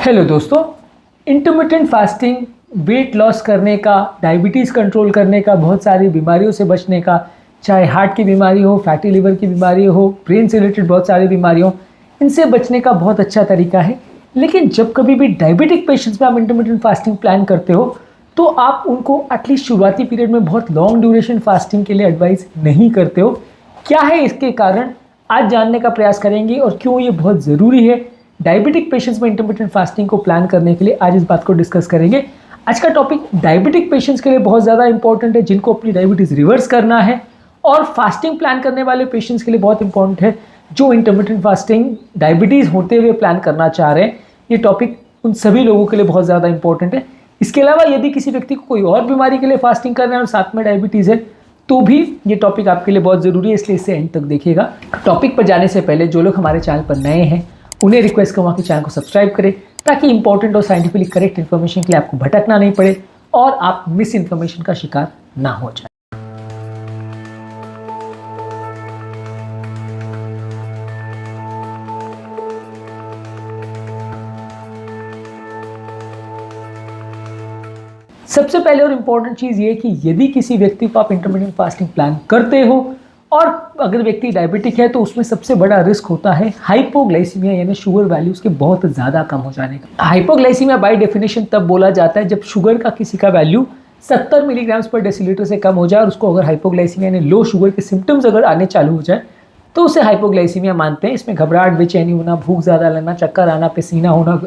Hello दोस्तों, intermittent fasting weight loss करने का, डायबिटीज़ कंट्रोल करने का, बहुत सारी बीमारियों से बचने का, चाहे हार्ट की बीमारी हो, फैटी लिवर की बीमारी हो, ब्रेन से रिलेटेड बहुत सारी बीमारी हो, इनसे बचने का बहुत अच्छा तरीका है। लेकिन जब कभी भी डायबिटिक पेशेंट्स में आप इंटरमिटेंट फास्टिंग प्लान करते हो तो आप उनको एटलीस्ट शुरुआती पीरियड में बहुत लॉन्ग ड्यूरेशन फास्टिंग के लिए एडवाइस नहीं करते हो। क्या है इसके कारण, आज जानने का प्रयास करेंगे और क्यों ये बहुत ज़रूरी है डायबिटिक पेशेंट्स में इंटरमिटेंट फास्टिंग को प्लान करने के लिए। आज इस बात को डिस्कस करेंगे। आज का टॉपिक डायबिटिक पेशेंट्स के लिए बहुत ज़्यादा इंपॉर्टेंट है, जिनको अपनी डायबिटीज़ रिवर्स करना है, और फास्टिंग प्लान करने वाले पेशेंट्स के लिए बहुत इंपॉर्टेंट है जो इंटरमिटेंट फास्टिंग डायबिटीज़ होते हुए प्लान करना चाह रहे हैं। ये टॉपिक उन सभी लोगों के लिए बहुत ज़्यादा इंपॉर्टेंट है। इसके अलावा यदि किसी व्यक्ति को कोई और बीमारी के लिए फास्टिंग करना है और साथ में डायबिटीज़ है तो भी ये टॉपिक आपके लिए बहुत ज़रूरी है, इसलिए इसे एंड तक देखिएगा। टॉपिक पर जाने से पहले जो लोग हमारे चैनल पर नए हैं उन्हें रिक्वेस्ट करूँगा कि चैनल को सब्सक्राइब करें, ताकि इंपॉर्टेंट और साइंटिफिकली करेक्ट इन्फॉर्मेशन के लिए आपको भटकना नहीं पड़े और आप मिस इन्फॉर्मेशन का शिकार ना हो जाए। सबसे पहले और इम्पॉर्टेंट चीज़ ये है कि यदि किसी व्यक्ति को आप इंटरमिटेंट फास्टिंग प्लान करते हो और अगर व्यक्ति डायबिटिक है तो उसमें सबसे बड़ा रिस्क होता है हाइपोग्लाइसीमिया, यानी शुगर वैल्यूज़ के बहुत ज़्यादा कम हो जाने का। हाइपोग्लाइसीमिया बाय डेफिनेशन तब बोला जाता है जब शुगर का किसी का वैल्यू 70 मिलीग्राम्स पर डेसीलीटर से कम हो जाए और उसको अगर हाइपोग्लाइसीमिया यानी लो शुगर के सिम्टम्स अगर आने चालू हो जाए तो उसे हाइपोग्लाइसीमिया मानते हैं। इसमें घबराहट, बेचैनी होना, भूख ज़्यादा लगना, चक्कर आना, पसीना होना,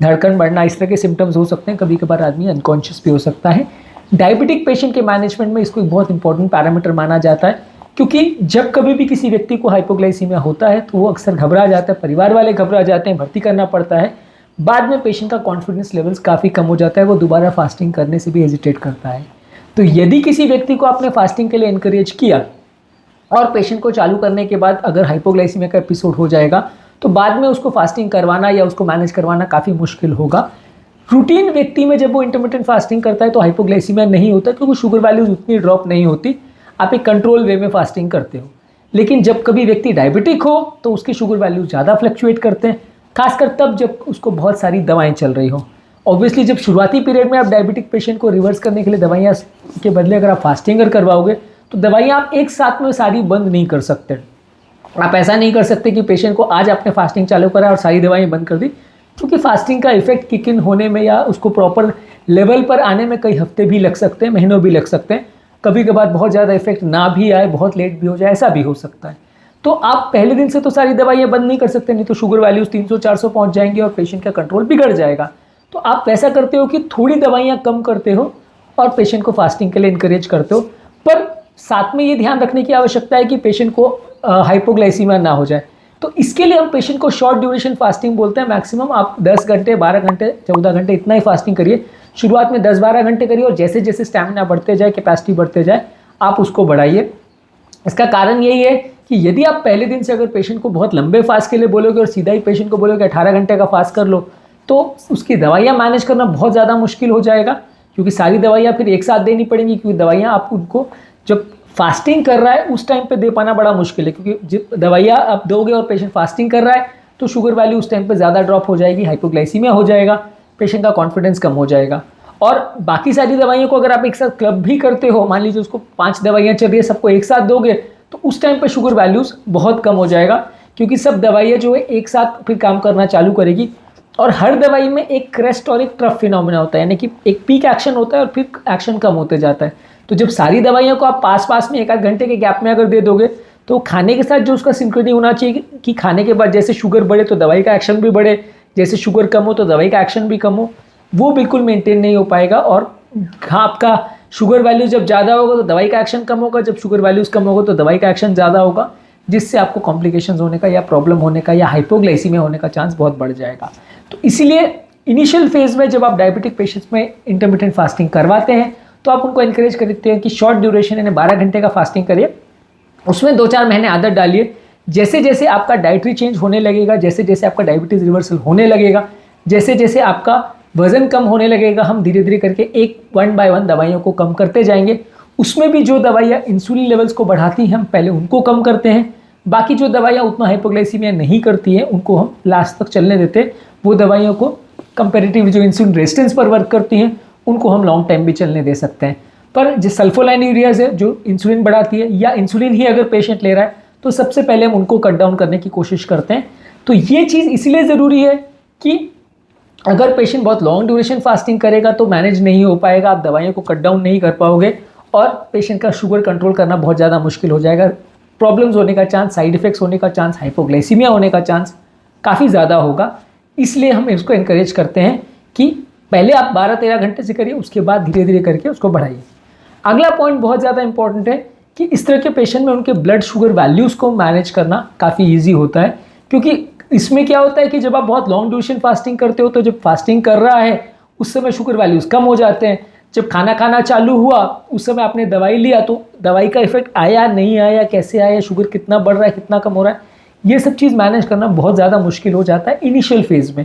धड़कन बढ़ना, इस तरह के सिम्टम्स हो सकते हैं। कभी कभार आदमी अनकॉन्शियस भी हो सकता है। डायबिटिक पेशेंट के मैनेजमेंट में इसको एक बहुत इंपॉर्टेंट पैरामीटर माना जाता है, क्योंकि जब कभी भी किसी व्यक्ति को हाइपोग्लाइसीमिया होता है तो वो अक्सर घबरा जाता है, परिवार वाले घबरा जाते हैं, भर्ती करना पड़ता है। बाद में पेशेंट का कॉन्फिडेंस लेवल्स काफ़ी कम हो जाता है, वो दोबारा फास्टिंग करने से भी हेजिटेट करता है। तो यदि किसी व्यक्ति को आपने फास्टिंग के लिए इनकरेज किया और पेशेंट को चालू करने के बाद अगर हाइपोग्लाइसीमिया का एपिसोड हो जाएगा तो बाद में उसको फास्टिंग करवाना या उसको मैनेज करवाना काफ़ी मुश्किल होगा। रूटीन व्यक्ति में जब वो इंटरमिटेंट फास्टिंग करता है तो हाइपोग्लाइसीमिया नहीं होता, क्योंकि शुगर वैल्यूज उतनी ड्रॉप नहीं होती, आप एक कंट्रोल वे में फास्टिंग करते हो। लेकिन जब कभी व्यक्ति डायबिटिक हो तो उसके शुगर वैल्यूज ज़्यादा फ्लक्चुएट करते हैं, खासकर तब जब उसको बहुत सारी दवाएं चल रही हो। ऑब्वियसली जब शुरुआती पीरियड में आप डायबिटिक पेशेंट को रिवर्स करने के लिए दवाइयाँ के बदले अगर आप फास्टिंग अगर करवाओगे तो दवाइयाँ आप एक साथ में सारी बंद नहीं कर सकते। आप ऐसा नहीं कर सकते कि पेशेंट को आज आपने फास्टिंग चालू करा और सारी दवाइयाँ बंद कर दी, क्योंकि फास्टिंग का इफेक्ट किक इन होने में या उसको प्रॉपर लेवल पर आने में कई हफ्ते भी लग सकते हैं, महीनों भी लग सकते हैं। कभी कभार बहुत ज़्यादा इफेक्ट ना भी आए, बहुत लेट भी हो जाए, ऐसा भी हो सकता है। तो आप पहले दिन से तो सारी दवाइयाँ बंद नहीं कर सकते, नहीं तो शुगर वैल्यूज़ 300-400 पहुँच जाएंगे और पेशेंट का कंट्रोल बिगड़ जाएगा। तो आप वैसा करते हो कि थोड़ी दवाइयाँ कम करते हो और पेशेंट को फास्टिंग के लिए इंकरेज करते हो, पर साथ में ये ध्यान रखने की आवश्यकता है कि पेशेंट को हाइपोग्लाइसीमिया ना हो जाए। तो इसके लिए हम पेशेंट को शॉर्ट ड्यूरेशन फास्टिंग बोलते हैं। मैक्सिमम आप 10 घंटे, 12 घंटे, 14 घंटे इतना ही फास्टिंग करिए। शुरुआत में 10-12 घंटे करिए और जैसे जैसे स्टैमिना बढ़ते जाए, कैपेसिटी बढ़ते जाए, आप उसको बढ़ाइए। इसका कारण यही है कि यदि आप पहले दिन से अगर पेशेंट को बहुत लंबे फास्ट के लिए बोलोगे और सीधा ही पेशेंट को बोलोगे 18 घंटे का फास्ट कर लो, तो उसकी दवाइयाँ मैनेज करना बहुत ज़्यादा मुश्किल हो जाएगा, क्योंकि सारी दवाइयाँ फिर एक साथ देनी पड़ेंगी। क्योंकि दवाइयाँ आप उनको जब फास्टिंग कर रहा है उस टाइम पे दे पाना बड़ा मुश्किल है, क्योंकि जब दवाइयाँ आप दोगे और पेशेंट फास्टिंग कर रहा है तो शुगर वैल्यू उस टाइम पे ज़्यादा ड्रॉप हो जाएगी, हाइपोग्लाइसीमिया हो जाएगा, पेशेंट का कॉन्फिडेंस कम हो जाएगा। और बाकी सारी दवाइयों को अगर आप एक साथ क्लब भी करते हो, मान लीजिए उसको 5 दवाइयाँ चल रही है, सबको एक साथ दोगे तो उस टाइम पे शुगर वैल्यूज़ बहुत कम हो जाएगा, क्योंकि सब दवाइयाँ जो है एक साथ फिर काम करना चालू करेगी। और हर दवाई में एक क्रेस्ट और एक ट्रफ फिनोमेना होता है, यानी कि एक पीक एक्शन होता है और फिर एक्शन कम होते जाता है। तो जब सारी दवाइयों को आप पास पास में 1-8 घंटे के गैप में अगर दे दोगे तो खाने के साथ जो उसका सिंक्रोनी होना चाहिए कि खाने के बाद जैसे शुगर बढ़े तो दवाई का एक्शन भी बढ़े, जैसे शुगर कम हो तो दवाई का एक्शन भी कम हो, वो बिल्कुल मेंटेन नहीं हो पाएगा। और हाँ, आपका शुगर वैल्यू जब ज़्यादा होगा तो दवाई का एक्शन कम होगा, जब शुगर वैल्यूज़ कम होगा तो दवाई का एक्शन ज़्यादा होगा, जिससे आपको कॉम्प्लिकेशंस होने का या प्रॉब्लम होने का या हाइपोग्लाइसीमिया होने का चांस बहुत बढ़ जाएगा। तो इसीलिए इनिशियल फेज़ में जब आप डायबिटिक पेशेंट्स में इंटरमिटेंट फास्टिंग करवाते हैं तो आप उनको इनकरेज करते हैं कि शॉर्ट ड्यूरेशन यानी 12 घंटे का फास्टिंग करिए, उसमें 2-4 महीने आदत डालिए। जैसे जैसे आपका डाइटरी चेंज होने लगेगा, जैसे जैसे आपका डायबिटीज़ रिवर्सल होने लगेगा, जैसे जैसे आपका वज़न कम होने लगेगा, हम धीरे धीरे करके 1 बाय 1 दवाइयों को कम करते जाएंगे। उसमें भी जो दवाइयाँ इंसुलिन लेवल्स को बढ़ाती हैं हम पहले उनको कम करते हैं, बाकी जो दवाइयाँ उतना हाइपोग्लाइसीमिया नहीं करती हैं उनको हम लास्ट तक चलने देते हैं, वो दवाइयों को कंपेरेटिव जो इंसुलिन रेजिस्टेंस पर वर्क करती हैं उनको हम लॉन्ग टाइम भी चलने दे सकते हैं। पर जो सल्फोलाइनयूरियाज है जो इंसुलिन बढ़ाती है, या इंसुलिन ही अगर पेशेंट ले रहा है तो सबसे पहले हम उनको कट डाउन करने की कोशिश करते हैं। तो ये चीज़ इसलिए ज़रूरी है कि अगर पेशेंट बहुत लॉन्ग ड्यूरेशन फास्टिंग करेगा तो मैनेज नहीं हो पाएगा, आप दवाइयों को कट डाउन नहीं कर पाओगे और पेशेंट का शुगर कंट्रोल करना बहुत ज़्यादा मुश्किल हो जाएगा। प्रॉब्लम्स होने का चांस, साइड इफेक्ट्स होने का चांस, हाइपोग्लाइसीमिया होने का चांस काफ़ी ज़्यादा होगा। इसलिए हम इसको इनकरेज करते हैं कि पहले आप 12-13 घंटे से करिए, उसके बाद धीरे धीरे करके उसको बढ़ाइए। अगला पॉइंट बहुत ज़्यादा इंपॉर्टेंट है कि इस तरह के पेशेंट में उनके ब्लड शुगर वैल्यूज़ को मैनेज करना काफ़ी ईजी होता है, क्योंकि इसमें क्या होता है कि जब आप बहुत लॉन्ग ड्यूरेशन फास्टिंग करते हो तो जब फास्टिंग कर रहा है उस समय शुगर वैल्यूज़ कम हो जाते हैं। जब खाना खाना चालू हुआ उस समय आपने दवाई लिया तो दवाई का इफेक्ट आया नहीं आया, कैसे आया, शुगर कितना बढ़ रहा है, कितना कम हो रहा है, ये सब चीज़ मैनेज करना बहुत ज़्यादा मुश्किल हो जाता है इनिशियल फेज़ में।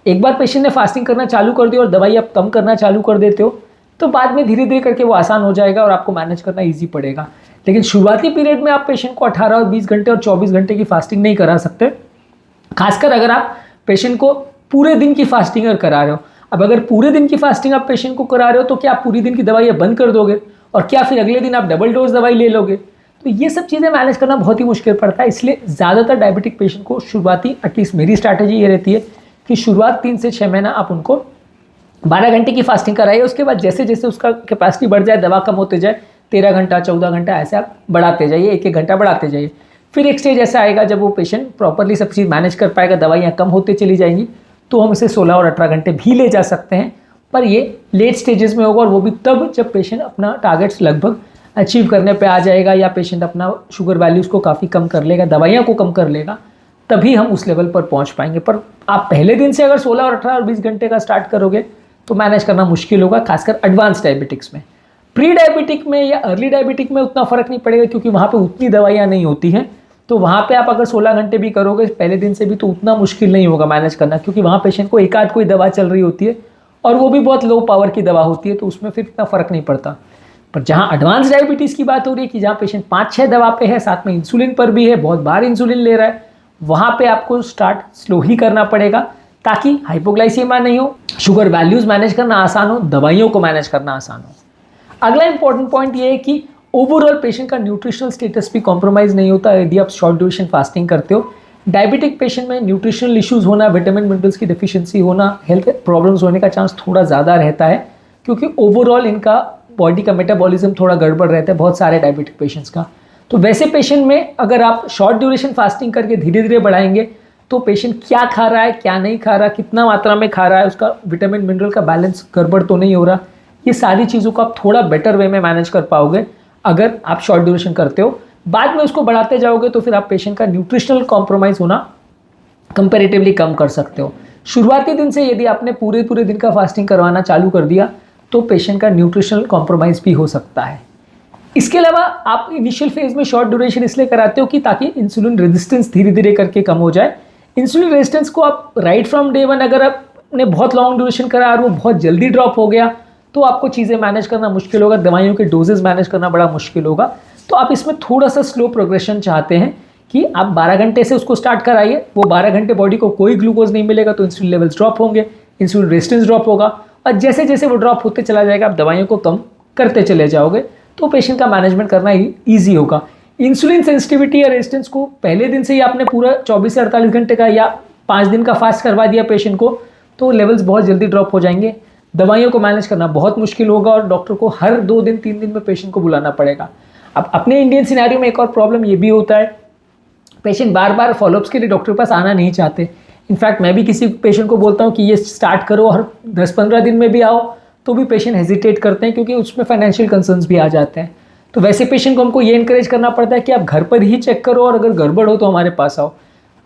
एक बार पेशेंट ने फास्टिंग करना चालू कर दिया और दवाई आप कम करना चालू कर देते हो तो बाद में धीरे धीरे करके वो आसान हो जाएगा और आपको मैनेज करना ईजी पड़ेगा। लेकिन शुरुआती पीरियड में आप पेशेंट को 18 और 20 घंटे और 24 घंटे की फास्टिंग नहीं करा सकते, खासकर अगर आप पेशेंट को पूरे दिन की फास्टिंग अगर करा रहे हो। अब अगर पूरे दिन की फास्टिंग आप पेशेंट को करा रहे हो तो क्या आप पूरी दिन की दवाइयाँ बंद कर दोगे और क्या फिर अगले दिन आप डबल डोज दवाई ले लोगे? तो ये सब चीज़ें मैनेज करना बहुत ही मुश्किल पड़ता है। इसलिए ज़्यादातर डायबिटिक पेशेंट को शुरुआती, एटलीस्ट मेरी स्ट्रैटेजी ये रहती है कि शुरुआत 3 से 6 महीना आप उनको 12 घंटे की फास्टिंग कराइए। उसके बाद जैसे जैसे उसका कैपेसिटी बढ़ जाए, दवा कम होते जाए, 13 घंटा 14 घंटा ऐसे आप बढ़ाते जाइए, 1-1 घंटा बढ़ाते जाइए। फिर एक स्टेज ऐसा आएगा जब वो पेशेंट प्रॉपरली सब चीज़ मैनेज कर पाएगा, दवाइयाँ कम होते चली जाएंगी, तो हम इसे 16 और 18 घंटे भी ले जा सकते हैं। पर ये लेट स्टेजेस में होगा और वो भी तब जब पेशेंट अपना टारगेट्स लगभग अचीव करने पे आ जाएगा या पेशेंट अपना शुगर वैल्यूज़ को काफ़ी कम कर लेगा, दवाइयाँ को कम कर लेगा, तभी हम उस लेवल पर पहुँच पाएंगे। पर आप पहले दिन से अगर 16 और 18 और 20 घंटे का स्टार्ट करोगे तो मैनेज करना मुश्किल होगा, खासकर एडवांस डायबिटिक्स में। प्री डायबिटिक में या अर्ली डायबिटिक में उतना फ़र्क नहीं पड़ेगा क्योंकि वहाँ पे उतनी दवाइयाँ नहीं होती हैं। तो वहाँ पे आप अगर 16 घंटे भी करोगे पहले दिन से भी तो उतना मुश्किल नहीं होगा मैनेज करना, क्योंकि वहाँ पेशेंट को एक आध कोई दवा चल रही होती है और वो भी बहुत लो पावर की दवा होती है, तो उसमें फिर इतना फ़र्क नहीं पड़ता। पर जहाँ एडवांस डायबिटीज़ की बात हो रही है कि जहाँ पेशेंट 5-6 दवा पे है, साथ में इंसुलिन पर भी है, बहुत बार इंसुलिन ले रहा है, वहाँ पे आपको स्टार्ट स्लो ही करना पड़ेगा ताकि हाइपोग्लाइसीमिया नहीं हो, शुगर वैल्यूज़ मैनेज करना आसान हो, दवाइयों को मैनेज करना आसान हो। अगला इंपॉर्टेंट पॉइंट ये है कि ओवरऑल पेशेंट का न्यूट्रिशनल स्टेटस भी कॉम्प्रोमाइज़ नहीं होता यदि आप शॉर्ट ड्यूरेशन फास्टिंग करते हो। डायबिटिक पेशेंट में न्यूट्रिशनल इश्यूज़ होना, विटामिन मिनरल्स की डेफिशिएंसी होना, हेल्थ प्रॉब्लम्स होने का चांस थोड़ा ज़्यादा रहता है, क्योंकि ओवरऑल इनका बॉडी का मेटाबॉलिज्म थोड़ा गड़बड़ रहता है बहुत सारे डायबिटिक पेशेंट्स का। तो वैसे पेशेंट में अगर आप शॉर्ट ड्यूरेशन फास्टिंग करके धीरे धीरे बढ़ाएंगे तो पेशेंट क्या खा रहा है, क्या नहीं खा रहा, कितना मात्रा में खा रहा है, उसका विटामिन मिनरल का बैलेंस गड़बड़ तो नहीं हो रहा, ये सारी चीज़ों को आप थोड़ा बेटर वे में मैनेज कर पाओगे अगर आप शॉर्ट ड्यूरेशन करते हो। बाद में उसको बढ़ाते जाओगे तो फिर आप पेशेंट का न्यूट्रिशनल कॉम्प्रोमाइज़ होना कंपैरेटिवली कम कर सकते हो। शुरुआती दिन से यदि आपने पूरे दिन का फास्टिंग करवाना चालू कर दिया तो पेशेंट का न्यूट्रिशनल कॉम्प्रोमाइज़ भी हो सकता है। इसके अलावा आप इनिशियल फेज में शॉर्ट ड्यूरेशन इसलिए कराते हो कि ताकि इंसुलिन रेजिस्टेंस धीरे धीरे करके कम हो जाए। इंसुलिन रेजिस्टेंस को आप राइट फ्रॉम डे वन अगर आपने बहुत लॉन्ग ड्यूरेशन करा और वो बहुत जल्दी ड्रॉप हो गया तो आपको चीज़ें मैनेज करना मुश्किल होगा, दवाइयों के डोजेस मैनेज करना बड़ा मुश्किल होगा। तो आप इसमें थोड़ा सा स्लो प्रोग्रेशन चाहते हैं कि आप 12 घंटे से उसको स्टार्ट कराइए, वो 12 घंटे बॉडी को कोई ग्लूकोज नहीं मिलेगा तो इंसुलिन लेवल्स ड्रॉप होंगे, इंसुलिन रेजिस्टेंस ड्रॉप होगा और जैसे जैसे वो ड्रॉप होते चला जाएगा आप दवाइयों को कम करते चले जाओगे तो पेशेंट का मैनेजमेंट करना ईजी होगा। इंसुलिन सेंसिटिविटी या रेजिस्टेंस को पहले दिन से ही आपने पूरा 24 से 48 घंटे का या 5 दिन का फास्ट करवा दिया पेशेंट को तो लेवल्स बहुत जल्दी ड्रॉप हो जाएंगे, दवाइयों को मैनेज करना बहुत मुश्किल होगा और डॉक्टर को हर 2 दिन 3 दिन में पेशेंट को बुलाना पड़ेगा। अब अपने इंडियन सिनेरियो में एक और प्रॉब्लम ये भी होता है, पेशेंट बार बार फॉलोअप्स के लिए डॉक्टर के पास आना नहीं चाहते। इनफैक्ट मैं भी किसी पेशेंट को बोलता हूँ कि ये स्टार्ट करो और 10-15 दिन में भी आओ तो भी पेशेंट हेजिटेट करते हैं क्योंकि उसमें फाइनेंशियल कंसर्न्स भी आ जाते हैं। तो वैसे पेशेंट को हमको ये इंकरेज करना पड़ता है कि आप घर पर ही चेक करो और अगर गड़बड़ हो तो हमारे पास आओ।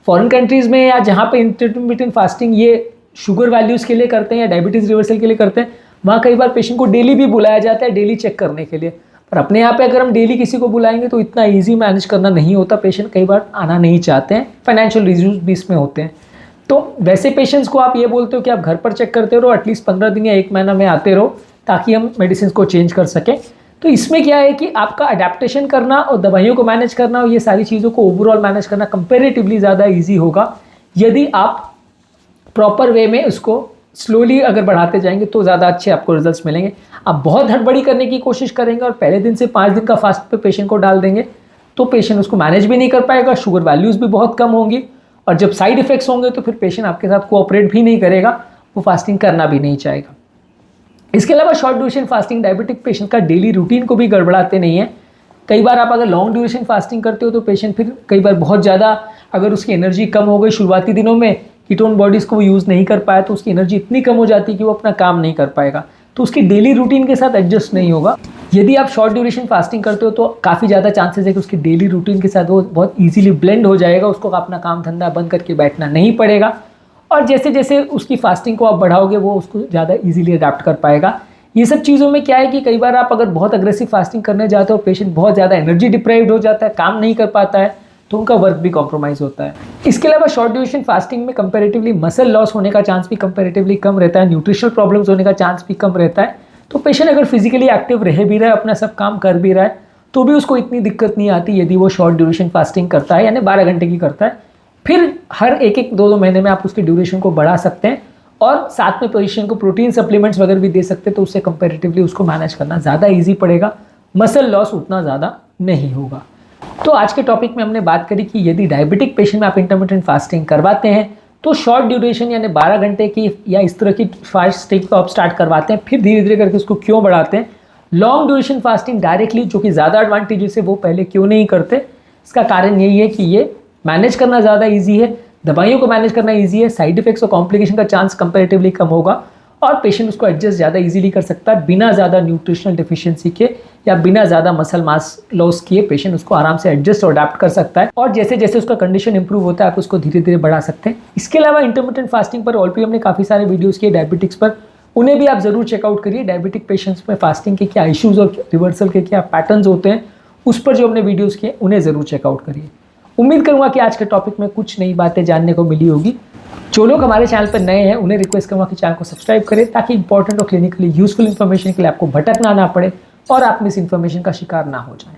फॉरेन कंट्रीज़ में या जहाँ पे इंटरमिटेंट फास्टिंग ये शुगर वैल्यूज़ के लिए करते हैं या डायबिटीज़ रिवर्सल के लिए करते हैं, वहाँ कई बार पेशेंट को डेली भी बुलाया जाता है डेली चेक करने के लिए। पर अपने यहाँ पे अगर हम डेली किसी को बुलाएंगे तो इतना ईजी मैनेज करना नहीं होता, पेशेंट कई बार आना नहीं चाहते हैं, फाइनेंशियल रीजंस भी इसमें होते हैं। तो वैसे पेशेंट्स को आप ये बोलते हो कि आप घर पर चेक करते रहो, एटलीस्ट 15 दिन या 1 महीना में आते रहो ताकि हम मेडिसिन को चेंज कर सकें। तो इसमें क्या है कि आपका अडेप्टेशन करना और दवाइयों को मैनेज करना और ये सारी चीज़ों को ओवरऑल मैनेज करना कंपेरेटिवली ज़्यादा ईजी होगा यदि आप प्रॉपर वे में उसको स्लोली अगर बढ़ाते जाएंगे तो ज़्यादा अच्छे आपको रिजल्ट्स मिलेंगे। आप बहुत हड़बड़ी करने की कोशिश करेंगे और पहले दिन से 5 दिन का फास्ट पे पेशेंट को डाल देंगे तो पेशेंट उसको मैनेज भी नहीं कर पाएगा, शुगर वैल्यूज़ भी बहुत कम होंगी और जब साइड इफेक्ट्स होंगे तो फिर पेशेंट आपके साथ कोऑपरेट भी नहीं करेगा, वो फास्टिंग करना भी नहीं चाहेगा। इसके अलावा short duration fasting diabetic patient का डेली रूटीन को भी गड़बड़ाते नहीं है। कई बार आप अगर लॉन्ग ड्यूरेशन फास्टिंग करते हो तो पेशेंट फिर कई बार बहुत ज़्यादा अगर उसकी एनर्जी कम हो गई शुरुआती दिनों में, कीटोन बॉडीज़ को वो यूज़ नहीं कर पाया तो उसकी एनर्जी इतनी कम हो जाती है कि वो अपना काम नहीं कर पाएगा, तो उसकी डेली रूटीन के साथ एडजस्ट नहीं होगा। यदि आप शॉर्ट ड्यूरेशन फास्टिंग करते हो तो काफ़ी ज़्यादा चांसेस है कि उसकी डेली रूटीन के साथ वो बहुत ईजिली ब्लेंड हो जाएगा, उसको अपना काम धंधा बंद करके बैठना नहीं पड़ेगा और जैसे जैसे उसकी फास्टिंग को आप बढ़ाओगे वो उसको ज़्यादा ईजिली अडाप्ट कर पाएगा। ये सब चीज़ों में क्या है कि कई बार आप अगर बहुत अग्रेसिव फास्टिंग करने जाते हो, पेशेंट बहुत ज़्यादा एनर्जी डिप्राइव्ड हो जाता है, काम नहीं कर पाता है, तो उनका वर्क भी कॉम्प्रोमाइज़ होता है। इसके अलावा शॉर्ट ड्यूरेशन फास्टिंग में कंपैरेटिवली मसल लॉस होने का चांस भी कंपैरेटिवली कम रहता है, न्यूट्रिशनल प्रॉब्लम्स होने का चांस भी कम रहता है। तो पेशेंट अगर फिजिकली एक्टिव रह भी रहा है, अपना सब काम कर भी रहा है, तो भी उसको इतनी दिक्कत नहीं आती यदि वो शॉर्ट ड्यूरेशन फास्टिंग करता है, यानी 12 घंटे की करता है। फिर हर एक 2 महीने में आप उसकी ड्यूरेशन को बढ़ा सकते हैं और साथ में पेशेंट को प्रोटीन सप्लीमेंट्स वगैरह भी दे सकते हैं, तो उससे कंपैरेटिवली उसको मैनेज करना ज़्यादा ईजी पड़ेगा, मसल लॉस उतना ज़्यादा नहीं होगा। तो आज के टॉपिक में हमने बात करी कि यदि डायबिटिक पेशेंट में आप इंटरमिटेंट फास्टिंग करवाते हैं तो शॉर्ट ड्यूरेशन यानी 12 घंटे की या इस तरह की फास्टिंग को आप स्टार्ट करवाते हैं, फिर धीरे धीरे करके उसको क्यों बढ़ाते हैं। लॉन्ग ड्यूरेशन फास्टिंग डायरेक्टली जो कि ज़्यादा एडवांटेजेस है वो पहले क्यों नहीं करते, इसका कारण यही है कि ये मैनेज करना ज़्यादा ईजी है, दवाइयों को मैनेज करना ईजी है, साइड इफेक्ट्स और कॉम्प्लिकेशन का चांस कंपैरेटिवली कम होगा और पेशेंट उसको एडजस्ट ज़्यादा इजीली कर सकता है बिना ज़्यादा न्यूट्रिशनल डिफिशियंसी के या बिना ज़्यादा मसल मास लॉस किए। पेशेंट उसको आराम से एडजस्ट और अडेप्ट कर सकता है और जैसे जैसे उसका कंडीशन इंप्रूव होता है आप उसको धीरे धीरे बढ़ा सकते हैं। इसके अलावा इंटरमिटेंट फास्टिंग पर ऑलरेडी हमने काफ़ी सारे वीडियोज़ किए डायबिटिक्स पर, उन्हें भी आप ज़रूर चेकआउट करिए। डायबिटिक पेशेंट्स में फास्टिंग के क्या इश्यूज़ और रिवर्सल के क्या पैटर्न्स होते हैं उस पर जो हमने वीडियोज़ किए उन्हें ज़रूर चेकआउट करिए। उम्मीद करूंगा कि आज के टॉपिक में कुछ नई बातें जानने को मिली होगी। जो लोग हमारे चैनल पर नए हैं उन्हें रिक्वेस्ट करूंगा कि चैनल को सब्सक्राइब करें ताकि इंपॉर्टेंट और क्लिनिकली यूजफुल इन्फॉर्मेशन के लिए आपको भटकना ना पड़े और आप मिस इन्फॉर्मेशन का शिकार ना हो जाएं।